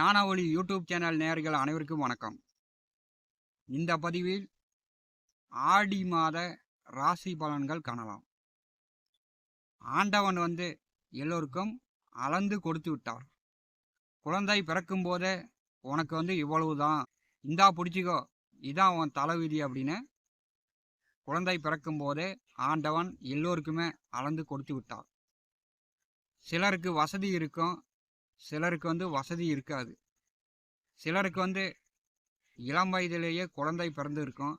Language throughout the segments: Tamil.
ஞான ஒளி யூடியூப் சேனல் நேயர்கள் அனைவருக்கும் வணக்கம். இந்த பதிவில் ஆடி மாத ராசி பலன்கள் காணலாம். ஆண்டவன் எல்லோருக்கும் அளந்து கொடுத்து விட்டார். குழந்தை பிறக்கும் போதே உனக்கு இவ்வளவுதான், இந்தா பிடிச்சிக்கோ, இதான் உன் தலைவிதி அப்படின்னு குழந்தை பிறக்கும் போதே ஆண்டவன் எல்லோருக்குமே அளந்து கொடுத்து விட்டார். சிலருக்கு வசதி இருக்கும், சிலருக்கு வசதி இருக்காது. சிலருக்கு இளம் வயதிலேயே குழந்தை பிறந்து இருக்கும்,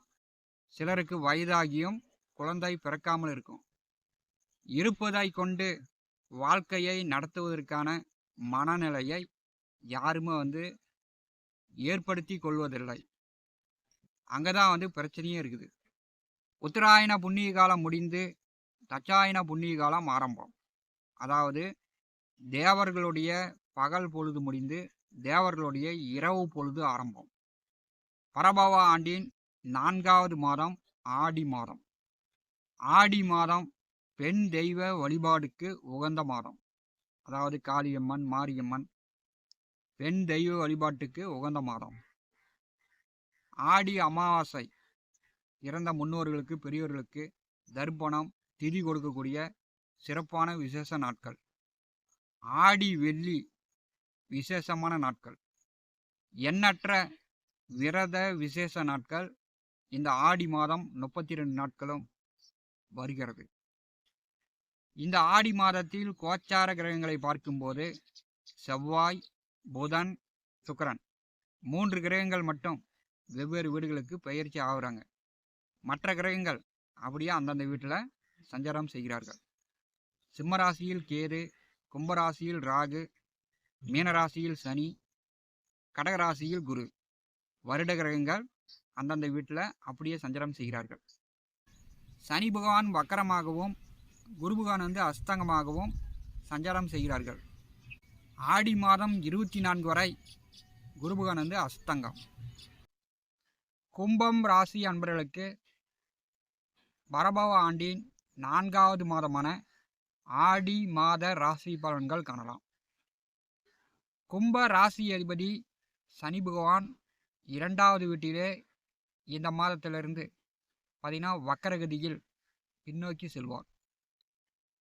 சிலருக்கு வயதாகியும் குழந்தை பிறக்காமல் இருக்கும். இருப்பதை கொண்டு வாழ்க்கையை நடத்துவதற்கான மனநிலையை யாருமே ஏற்படுத்தி கொள்வதில்லை. அங்கதான் பிரச்சனையே இருக்குது. உத்தராயண புண்ணிய காலம் முடிந்து தட்சாயண புண்ணிய காலம் ஆரம்பம். அதாவது தேவர்களுடைய பகல் பொழுது முடிந்து தேவர்களுடைய இரவு பொழுது ஆரம்பம். பரபவ ஆண்டின் 4வது மாதம் ஆடி மாதம். ஆடி மாதம் பெண் தெய்வ வழிபாடுக்கு உகந்த மாதம். அதாவது காளியம்மன், மாரியம்மன், பெண் தெய்வ வழிபாட்டுக்கு உகந்த மாதம். ஆடி அமாவாசை இறந்த முன்னோர்களுக்கு, பெரியோர்களுக்கு தர்ப்பணம், திதி கொடுக்கக்கூடிய சிறப்பான விசேஷ நாட்கள். ஆடி வெள்ளி விசேஷமான நாட்கள். எண்ணற்ற விரத விசேஷ நாட்கள் இந்த ஆடி மாதம் 32 நாட்களும் வருகிறது. இந்த ஆடி மாதத்தில் கோச்சார கிரகங்களை பார்க்கும்போது செவ்வாய், புதன், சுக்கிரன் 3 கிரகங்கள் மட்டும் வெவ்வேறு வீடுகளுக்கு பெயர்ச்சி ஆகுறாங்க. மற்ற கிரகங்கள் அப்படியே அந்தந்த வீட்டில் சஞ்சாரம் செய்கிறார்கள். சிம்மராசியில் கேது, கும்பராசியில் ராகு, மீனராசியில் சனி, கடகராசியில் குரு. வருட கிரகங்கள் அந்தந்த வீட்டில் அப்படியே சஞ்சாரம் செய்கிறார்கள். சனி பகவான் வக்கரமாகவும் குரு பகவான் அஸ்தங்கமாகவும் சஞ்சாரம் செய்கிறார்கள். ஆடி மாதம் 24 வரை குரு பகவான் அஸ்தங்கம். கும்பம் ராசி அன்பர்களுக்கு பரபவ ஆண்டின் 4வது மாதமான ஆடி மாத ராசி பலன்கள் காணலாம். கும்ப ராசி அதிபதி சனி பகவான் 2வது வீட்டிலே இந்த மாதத்திலிருந்து பார்த்தீங்கன்னா வக்கரகதியில் பின்னோக்கி செல்வார்.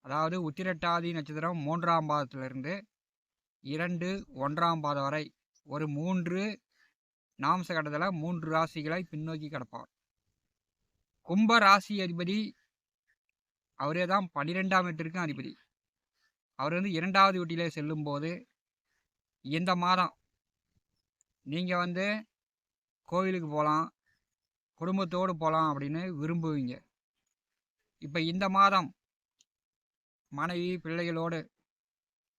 அதாவது உத்திரட்டாதி நட்சத்திரம் 3ஆம் பாதத்திலிருந்து 2 1ஆம் பாதம் வரை ஒரு 3 நாம்ச கட்டத்தில் 3 ராசிகளை பின்னோக்கி கிடப்பார். கும்ப ராசி அதிபதி அவரே தான் 12ஆம் வீட்டிற்கும் அதிபதி. அவர் 2வது வீட்டிலே செல்லும்போது இந்த மாதம் நீங்கள் கோவிலுக்கு போகலாம், குடும்பத்தோடு போகலாம் அப்படின்னு விரும்புவீங்க. இப்போ இந்த மாதம் மனைவி பிள்ளைகளோடு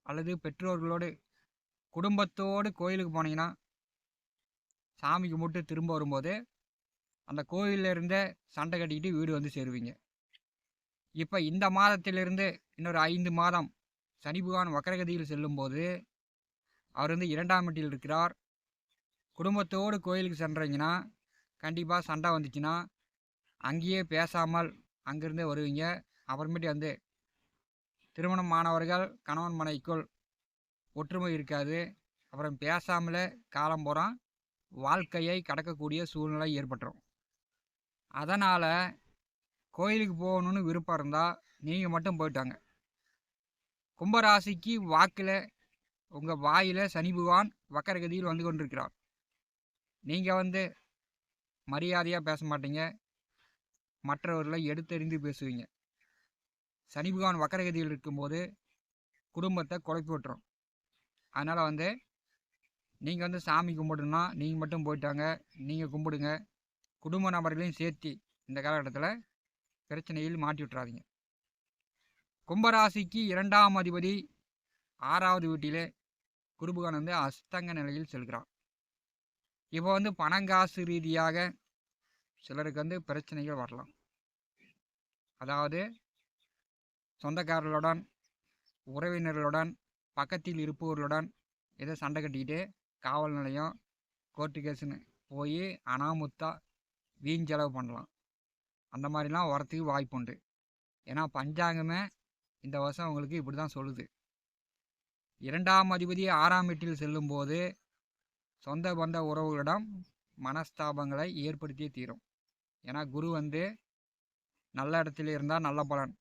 அல்லது பெற்றோர்களோடு குடும்பத்தோடு கோயிலுக்கு போனீங்கன்னா சாமி கும்பிட்டு திரும்ப வரும்போது அந்த கோயிலில் இருந்தே சண்டை கட்டிக்கிட்டு வீடு சேருவீங்க. இப்போ இந்த மாதத்திலிருந்து இன்னொரு 5 மாதம் சனி பகவான் வக்கரகதியில் செல்லும்போது அவர் 2ஆம் வீட்டில் இருக்கிறார். குடும்பத்தோடு கோயிலுக்கு சென்றீங்கன்னா கண்டிப்பாக சண்டை வந்துச்சுன்னா அங்கேயே பேசாமல் அங்கேருந்தே வருவீங்க. அப்புறமேட்டு திருமணம் ஆனவர்கள் கணவன் மனைவிக்குள் ஒற்றுமை இருக்காது. அப்புறம் பேசாமலே காலம் போகிறோம் வாழ்க்கையை கடக்கக்கூடிய சூழ்நிலை ஏற்பட்டுரும். அதனால் கோயிலுக்கு போகணுன்னு விருப்பம் இருந்தால் நீங்கள் மட்டும் போயிட்டாங்க. கும்பராசிக்கு வாக்கில் உங்கள் வாயில் சனி பகவான் வக்கரகதியில் வந்து கொண்டிருக்கிறார். நீங்கள் மரியாதையாக பேச மாட்டீங்க, மற்றவர்களை எடுத்தெறிந்து பேசுவீங்க. சனி பகவான் வக்கரகதியில் இருக்கும்போது குடும்பத்தை குழப்பி விட்டுரும். அதனால் நீங்கள் சாமி கும்பிடுனா நீங்கள் மட்டும் போயிட்டாங்க, நீங்கள் கும்பிடுங்க. குடும்ப நபர்களையும் சேர்த்து இந்த காலகட்டத்தில் பிரச்சனையில் மாட்டி விட்டுறாதீங்க. கும்பராசிக்கு 2ஆம் அதிபதி 6வது வீட்டிலே குரு பகவான் அஸ்தங்க நிலையில் செல்கிறார். இப்போ பணங்காசு ரீதியாக சிலருக்கு பிரச்சனைகள் வரலாம். அதாவது சொந்தக்காரர்களுடன், உறவினர்களுடன், பக்கத்தில் இருப்பவர்களுடன் ஏதோ சண்டை கட்டிக்கிட்டு காவல் நிலையம், கோர்ட்டு கேஸுன்னு போய் அனாமுத்தா வீண் செலவு பண்ணலாம். அந்த மாதிரிலாம் வரத்துக்கு வாய்ப்பு உண்டு. ஏன்னா பஞ்சாங்கமே இந்த வருஷம் உங்களுக்கு இப்படி தான் சொல்லுது. 2ஆம் அதிபதி 6ஆம் வீட்டில் செல்லும்போது சொந்த பந்த உறவுகளிடம் மனஸ்தாபங்களை ஏற்படுத்தியே தீரும். ஏன்னா குரு வந்து நல்ல இடத்துல இருந்தால் நல்ல பலன்,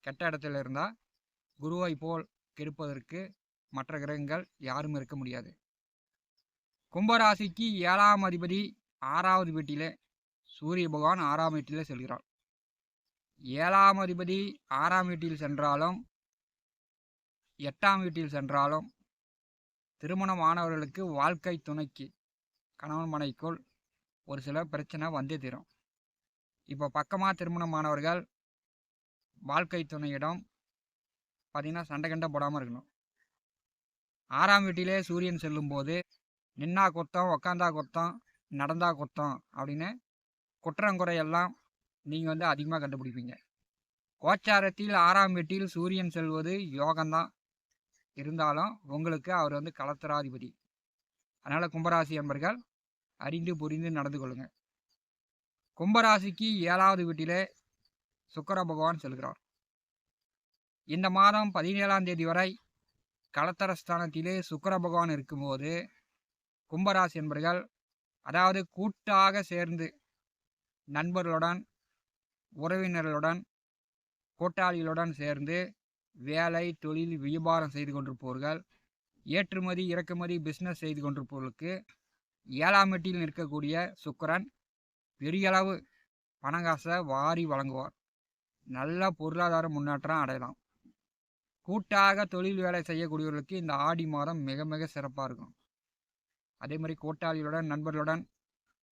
கெட்ட இடத்துல இருந்தால் குருவை போல் கெடுப்பதற்கு மற்ற கிரகங்கள் யாரும் இருக்க முடியாது. கும்பராசிக்கு 7ஆம் அதிபதி 6வது வீட்டிலே சூரிய பகவான் 6ஆம் வீட்டிலே செல்கிறார். 7ஆம் அதிபதி 6ஆம் வீட்டில் சென்றாலும் 8ஆம் வீட்டில் சென்றாலும் திருமணமானவர்களுக்கு வாழ்க்கை துணைக்கு கணவன் மனைக்குள் ஒரு சில பிரச்சனை வந்தே தீரும். இப்போ பக்கமாக திருமணமானவர்கள் வாழ்க்கை துணையிடம் பார்த்தீங்கன்னா சண்டை கண்டை போடாமல் இருக்கணும். 6ஆம் வீட்டிலே சூரியன் செல்லும்போது நின்னா கொத்தம், உக்காந்தா கொத்தம், நடந்தா கொத்தம் அப்படின்னு குற்றங்குறையெல்லாம் நீங்கள் வந்து அதிகமாக கண்டுபிடிப்பீங்க. கோச்சாரத்தில் 6ஆம் வீட்டில் சூரியன் செல்வது யோகம்தான் இருந்தாலும் உங்களுக்கு அவர் வந்து களத்திராதிபதி. அதனால் கும்பராசி என்பர்கள் அறிந்து புரிந்து நடந்து கொள்ளுங்க. கும்பராசிக்கு 7வது வீட்டிலே சுக்கிர பகவான் செல்கிறார். இந்த மாதம் 17ஆம் தேதி வரை களத்திரஸ்தானத்திலே சுக்கிர பகவான் இருக்கும்போது கும்பராசி என்பர்கள் அதாவது கூட்டாக சேர்ந்து நண்பர்களுடன், உறவினர்களுடன், கூட்டாளிகளுடன் சேர்ந்து வேலை, தொழில், வியாபாரம் செய்து கொண்டிருப்பவர்கள், ஏற்றுமதி இறக்குமதி பிஸ்னஸ் செய்து கொண்டிருப்பவர்களுக்கு 7ஆம் வீட்டில் நிற்கக்கூடிய சுக்கிரன் பெரியளவு பணங்காசை வாரி வழங்குவார். நல்ல பொருளாதார முன்னேற்றம் அடையலாம். கூட்டாக தொழில் வேலை செய்யக்கூடியவர்களுக்கு இந்த ஆடி மாதம் மிக மிக சிறப்பாக இருக்கும். அதே மாதிரி கூட்டாளிகளுடன், நண்பர்களுடன்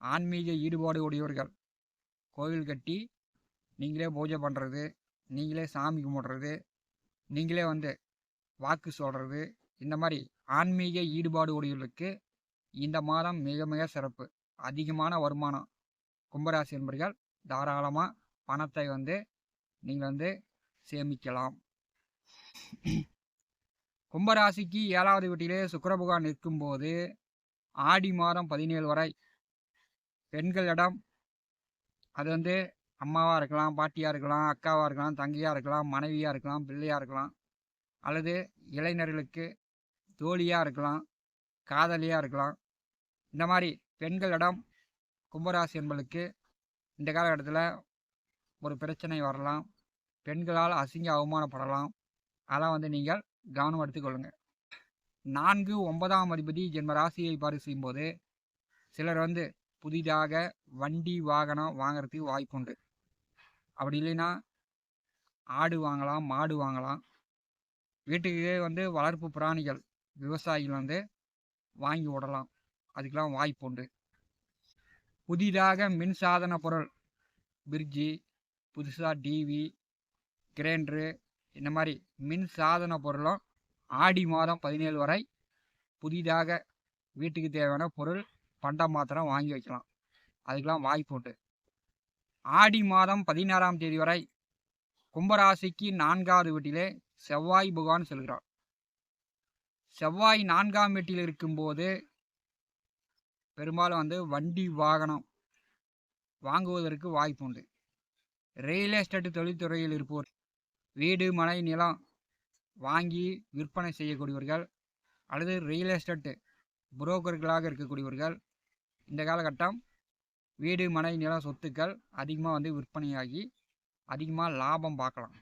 ஆன்மீக ஈடுபாடு உடையவர்கள் கோவில் கட்டி நீங்களே பூஜை பண்ணுறது, நீங்களே சாமி கும்பிட்றது, நீங்களே வந்து வாக்கு சொல்கிறது, இந்த மாதிரி ஆன்மீக ஈடுபாடு உடையவர்களுக்கு இந்த மாதம் மிக மிக சிறப்பு. அதிகமான வருமானம். கும்பராசி என்பர்கள் தாராளமாக பணத்தை வந்து நீங்கள் வந்து சேமிக்கலாம். கும்பராசிக்கு 7வது வீட்டிலே சுக்கிர பகவான் நிற்கும்போது ஆடி மாதம் 17 வரை பெண்களிடம் அது வந்து அம்மாவாக இருக்கலாம், பாட்டியாக இருக்கலாம், அக்காவாக இருக்கலாம், தங்கையாக இருக்கலாம், மனைவியாக இருக்கலாம், பிள்ளையாக இருக்கலாம், அல்லது இளைஞர்களுக்கு தோழியாக இருக்கலாம், காதலியாக இருக்கலாம். இந்த மாதிரி பெண்களிடம் கும்பராசி என்பளுக்கு இந்த காலகட்டத்தில் ஒரு பிரச்சனை வரலாம். பெண்களால் அசிங்க அவமானப்படலாம். அதெல்லாம் வந்து நீங்கள் கவனம் எடுத்துக்கொள்ளுங்க. 4, 9ஆம் அதிபதி ஜென்ம ராசியை பாரு செய்யும்போது சிலர் வந்து புதிதாக வண்டி வாகனம் வாங்கிறதுக்கு வாய்ப்புண்டு. அப்படி இல்லைன்னா ஆடு வாங்கலாம், மாடு வாங்கலாம். வீட்டுக்கு வந்து வளர்ப்பு பிராணிகள் விவசாயிகள் வந்து வாங்கி விடலாம். அதுக்கெல்லாம் வாய்ப்புண்டு. புதிதாக மின்சாதன பொருள் பிரிட்ஜி, புதுசாக டிவி, கிரைண்டரு, இந்த மாதிரி மின் சாதன பொருளும் ஆடி மாதம் 17 வரை புதிதாக வீட்டுக்கு தேவையான பொருள் பண்டம் மாத்திரம் வாங்கி வைக்கலாம். அதுக்கெல்லாம் வாய்ப்பு உண்டு. ஆடி மாதம் 16ஆம் தேதி வரை கும்பராசிக்கு 4வது வீட்டிலே செவ்வாய் பகவான் செல்கிறார். செவ்வாய் 4ஆம் வீட்டில் இருக்கும்போது பெரும்பாலும் வந்து வண்டி வாகனம் வாங்குவதற்கு வாய்ப்பு உண்டு. ரியல் எஸ்டேட் தொழில்துறையில் இருப்போர், வீடு மனை நிலம் வாங்கி விற்பனை செய்யக்கூடியவர்கள் அல்லது ரியல் எஸ்டேட்டு புரோக்கர்களாக இருக்கக்கூடியவர்கள் இந்த காலகட்டம் வீடு மனை நிலம் சொத்துக்கள் அதிகமாக வந்து விற்பனையாகி அதிகமாக லாபம் பார்க்கலாம்.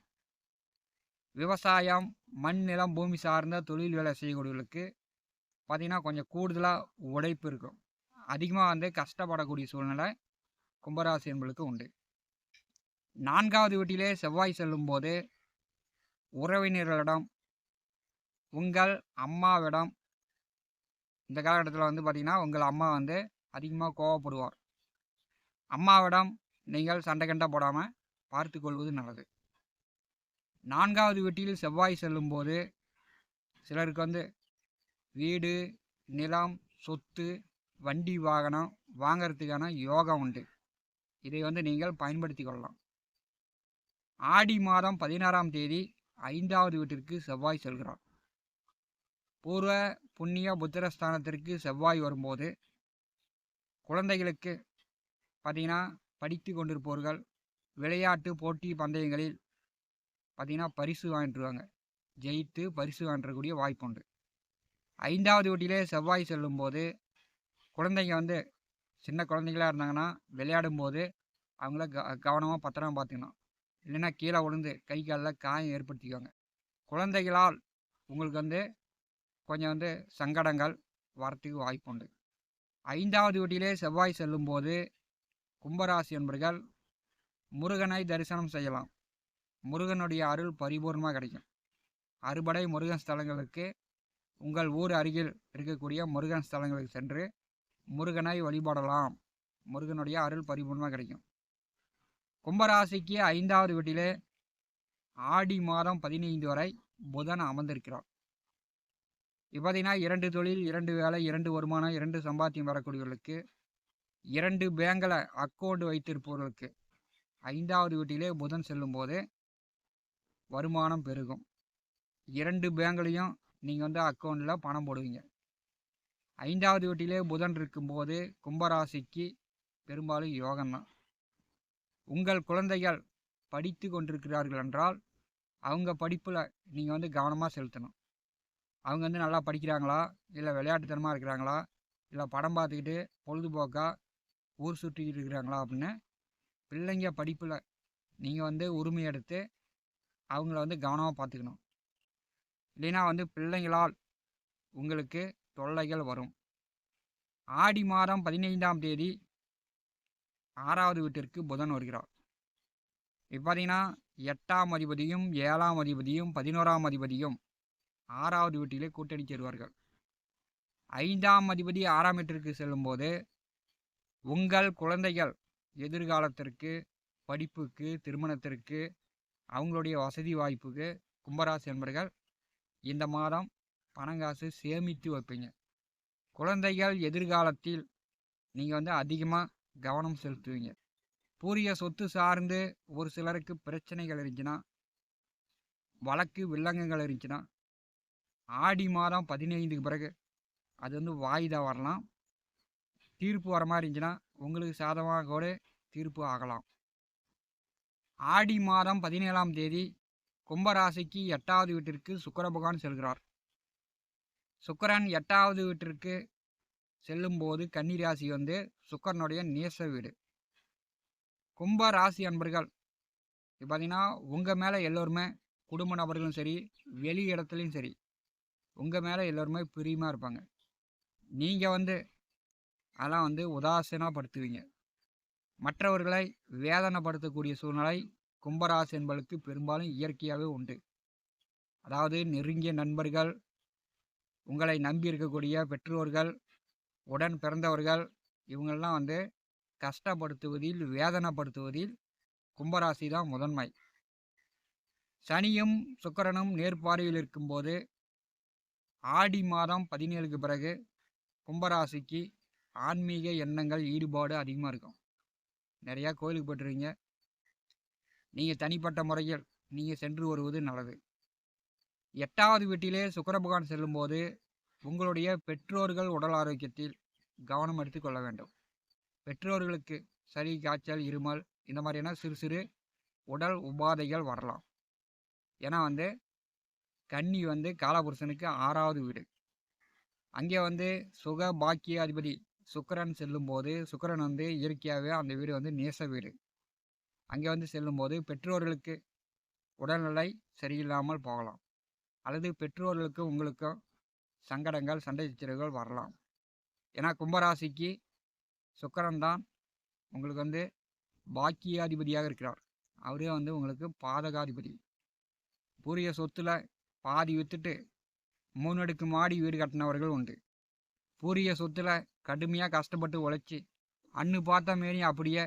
விவசாயம், மண் நிலம் பூமி சார்ந்த தொழில் வேலை செய்யக்கூடியவர்களுக்கு பார்த்திங்கன்னா கொஞ்சம் கூடுதலாக உழைப்பு இருக்கும். அதிகமாக வந்து கஷ்டப்படக்கூடிய சூழ்நிலை கும்பராசி என்பளுக்கு உண்டு. 4வது வீட்டிலே செவ்வாய் செல்லும்போது உறவினர்களிடம், உங்கள் அம்மாவிடம் இந்த காலகட்டத்தில் வந்து பார்த்திங்கன்னா உங்கள் அம்மா வந்து அதிகமாக கோவப்படுவார். அம்மாவிடம் நீங்கள் சண்டை கண்டை போடாமல் பார்த்து கொள்வது நல்லது. 4வது வீட்டில் செவ்வாய் செல்லும்போது சிலருக்கு வந்து வீடு, நிலம், சொத்து, வண்டி வாகனம் வாங்கிறதுக்கான யோகம் உண்டு. இதை வந்து நீங்கள் பயன்படுத்தி கொள்ளலாம். ஆடி மாதம் 16ஆம் தேதி 5வது வீட்டிற்கு செவ்வாய் செல்கிறார். பூர்வ புண்ணிய புத்திரஸ்தானத்திற்கு செவ்வாய் வரும்போது குழந்தைகளுக்கு பார்த்திங்கன்னா படித்து கொண்டிருப்பவர்கள் விளையாட்டு போட்டி பந்தயங்களில் பார்த்திங்கன்னா பரிசு வாங்கிட்டுருவாங்க. ஜெயித்து பரிசு வாங்கக்கூடிய வாய்ப்பு உண்டு. 5வது வீட்டிலே செவ்வாய் செல்லும்போது குழந்தைங்க வந்து சின்ன குழந்தைங்களா இருந்தாங்கன்னா விளையாடும்போது அவங்கள கவனமாக பத்திரமா பார்த்துக்கணும். இல்லைன்னா கீழே விழுந்து கை காலில் காயம் ஏற்படுத்திக்குவாங்க. குழந்தைகளால் உங்களுக்கு வந்து கொஞ்சம் வந்து சங்கடங்கள் வரத்துக்கு வாய்ப்புண்டு. 5வது வீட்டிலே செவ்வாய் செல்லும்போது கும்பராசி என்பர்கள் முருகனை தரிசனம் செய்யலாம். முருகனுடைய அருள் பரிபூர்ணமாக கிடைக்கும். அறுபடை முருகன் ஸ்தலங்களுக்கு உங்கள் ஊர் அருகில் இருக்கக்கூடிய முருகன் ஸ்தலங்களுக்கு சென்று முருகனை வழிபடலாம். முருகனுடைய அருள் பரிபூர்ணமாக கிடைக்கும். கும்பராசிக்கு 5வது வீட்டிலே ஆடி மாதம் 15 வரை புதன் அமர்ந்திருக்கிறார். இப்போ பார்த்தீங்கன்னா 2 தொழில், 2 வேலை, 2 வருமானம், 2 சம்பாத்தியம் வரக்கூடியவர்களுக்கு, 2 பேங்கில் அக்கௌண்ட் வைத்திருப்பவர்களுக்கு 5வது வீட்டிலே புதன் செல்லும்போது வருமானம் பெருகும். 2 பேங்க்லையும் நீங்கள் வந்து அக்கௌண்ட்டில் பணம் போடுவீங்க. 5வது வீட்டிலே புதன் இருக்கும்போது கும்பராசிக்கு பெரும்பாலும் யோகம்தான். உங்கள் குழந்தைகள் படித்து கொண்டிருக்கிறார்கள் என்றால் அவங்க படிப்பில் நீங்கள் வந்து கவனமாக செலுத்தணும். அவங்க வந்து நல்லா படிக்கிறாங்களா, இல்லை விளையாட்டுத்தனமாக இருக்கிறாங்களா, இல்லை படம் பார்த்துக்கிட்டு பொழுதுபோக்காக ஊர் சுற்றிக்கிட்டு இருக்கிறாங்களா அப்படின்னு பிள்ளைங்க படிப்பில் நீங்கள் வந்து உரிமை எடுத்து அவங்கள வந்து கவனமாக பார்த்துக்கணும். இல்லைன்னா வந்து பிள்ளைங்களால் உங்களுக்கு தொல்லைகள் வரும். ஆடி மாதம் 15ஆம் தேதி 6வது வீட்டிற்கு புதன் வருகிறார். இப்போ பார்த்தீங்கன்னா 8ஆம் அதிபதியும் 7ஆம் அதிபதியும் 11ஆம் அதிபதியும் 6வது வீட்டிலே கூட்டணி சேருவார்கள். 5ஆம் அதிபதி 6ஆம் வீட்டிற்கு செல்லும்போது உங்கள் குழந்தைகள் எதிர்காலத்திற்கு, படிப்புக்கு, திருமணத்திற்கு, அவங்களுடைய வசதி வாய்ப்புக்கு கும்பராசி என்பர்கள் இந்த மாதம் பணங்காசு சேமித்து வைப்பீங்க. குழந்தைகள் எதிர்காலத்தில் நீங்கள் வந்து அதிகமாக கவனம் செலுத்துவீங்க. பூரிய சொத்து சார்ந்து ஒரு சிலருக்கு பிரச்சனைகள் இருந்துச்சுன்னா, வழக்கு வில்லங்கங்கள் இருந்துச்சுன்னா, ஆடி மாதம் 15க்கு பிறகு அது வந்து வாய்தா வரலாம். தீர்ப்பு வர மாதிரி இருந்துச்சுன்னா உங்களுக்கு சாதகமாக கூட தீர்ப்பு ஆகலாம். ஆடி மாதம் 17ஆம் தேதி கும்பராசிக்கு 8வது வீட்டிற்கு சுக்கிர பகவான் செல்கிறார். சுக்கிரன் 8வது வீட்டிற்கு செல்லும்போது கன்னிராசி வந்து சுக்கிரனுடைய நேச வீடு. கும்ப ராசி அன்பர்கள் இப்போ பார்த்தீங்கன்னா உங்கள் மேலே எல்லோருமே குடும்ப நபர்களும் சரி, வெளி இடத்துலையும் சரி, உங்கள் மேலே எல்லோருமே பிரியமாக இருப்பாங்க. நீங்கள் வந்து அதெல்லாம் வந்து உதாசீனப்படுத்துவீங்க. மற்றவர்களை வேதனைப்படுத்தக்கூடிய சூழ்நிலை கும்பராசி என்பதற்கு பெரும்பாலும் இயற்கையாகவே உண்டு. அதாவது நெருங்கிய நண்பர்கள், உங்களை நம்பி இருக்கக்கூடிய பெற்றோர்கள், உடன் பிறந்தவர்கள், இவங்கெல்லாம் வந்து கஷ்டப்படுத்துவதில், வேதனைப்படுத்துவதில் கும்பராசி தான் முதன்மை. சனியும் சுக்கிரனும் நேர்பார்வையில் இருக்கும்போது ஆடி மாதம் 17க்கு பிறகு கும்பராசிக்கு ஆன்மீக எண்ணங்கள் ஈடுபாடு அதிகமாக இருக்கும். நிறையா கோயிலுக்கு போய்ட்டுருவீங்க. நீங்கள் தனிப்பட்ட முறையில் நீங்கள் சென்று வருவது நல்லது. 8வது வீட்டிலே சுக்கிர பகவான் செல்லும்போது உங்களுடைய பெற்றோர்கள் உடல் ஆரோக்கியத்தில் கவனம் எடுத்துக்கொள்ள வேண்டும். பெற்றோர்களுக்கு சளி, காய்ச்சல், இருமல் இந்த மாதிரியான சிறு சிறு உடல் உபாதைகள் வரலாம். ஏன்னா வந்து கன்னி வந்து காலபுருஷனுக்கு 6வது வீடு. அங்கே வந்து சுக பாக்கிய அதிபதி சுக்கிரன் செல்லும்போது சுக்கிரன் வந்து இயற்கையாகவே அந்த வீடு வந்து நேச வீடு. அங்கே வந்து செல்லும்போது பெற்றோர்களுக்கு உடல்நிலை சரியில்லாமல் போகலாம். அல்லது பெற்றோர்களுக்கு உங்களுக்கும் சங்கடங்கள், சண்டை சச்சரவுகள் வரலாம். ஏன்னா கும்பராசிக்கு சுக்கிரன் தான் உங்களுக்கு வந்து பாக்கியாதிபதியாக இருக்கிறார். அவரே வந்து உங்களுக்கு பாதகாதிபதி. பூரிய சொத்துல பாதி விற்றுட்டு 3 அடுக்கு மாடி வீடு கட்டினவர்கள் உண்டு. பூரிய சொத்துல கடுமையாக கஷ்டப்பட்டு உழைச்சி அன்னு பார்த்த மாரி அப்படியே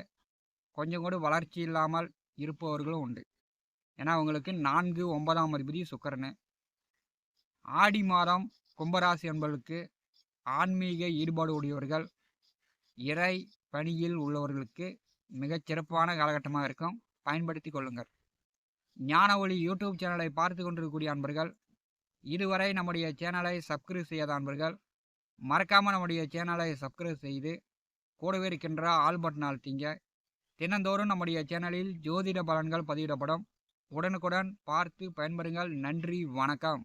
கொஞ்சம் கூட வளர்ச்சி இல்லாமல் இருப்பவர்களும் உண்டு. ஏன்னா உங்களுக்கு 4, 9ஆம் அதிபதி சுக்கிரன். ஆடி மாதம் கும்பராசி என்பவர்களுக்கு ஆன்மீக ஈடுபாடு உடையவர்கள், இறை பணியில் உள்ளவர்களுக்கு மிகச்சிறப்பான காலகட்டமாக இருக்கும். பயன்படுத்தி கொள்ளுங்கள். ஞான ஒளி யூடியூப் சேனலை பார்த்து கொண்டிருக்கக்கூடிய அன்பர்கள், இதுவரை நம்முடைய சேனலை சப்ஸ்கிரைப் செய்யாத அன்பர்கள் மறக்காமல் நம்முடைய சேனலை சப்ஸ்கிரைப் செய்து கூடவே இருக்கின்ற ஆல் பட்டன் அழுத்திங்க. தினந்தோறும் நம்முடைய சேனலில் ஜோதிட பலன்கள் பதிவிடப்படும். உடனுக்குடன் பார்த்து பயன்பெறுங்கள். நன்றி, வணக்கம்.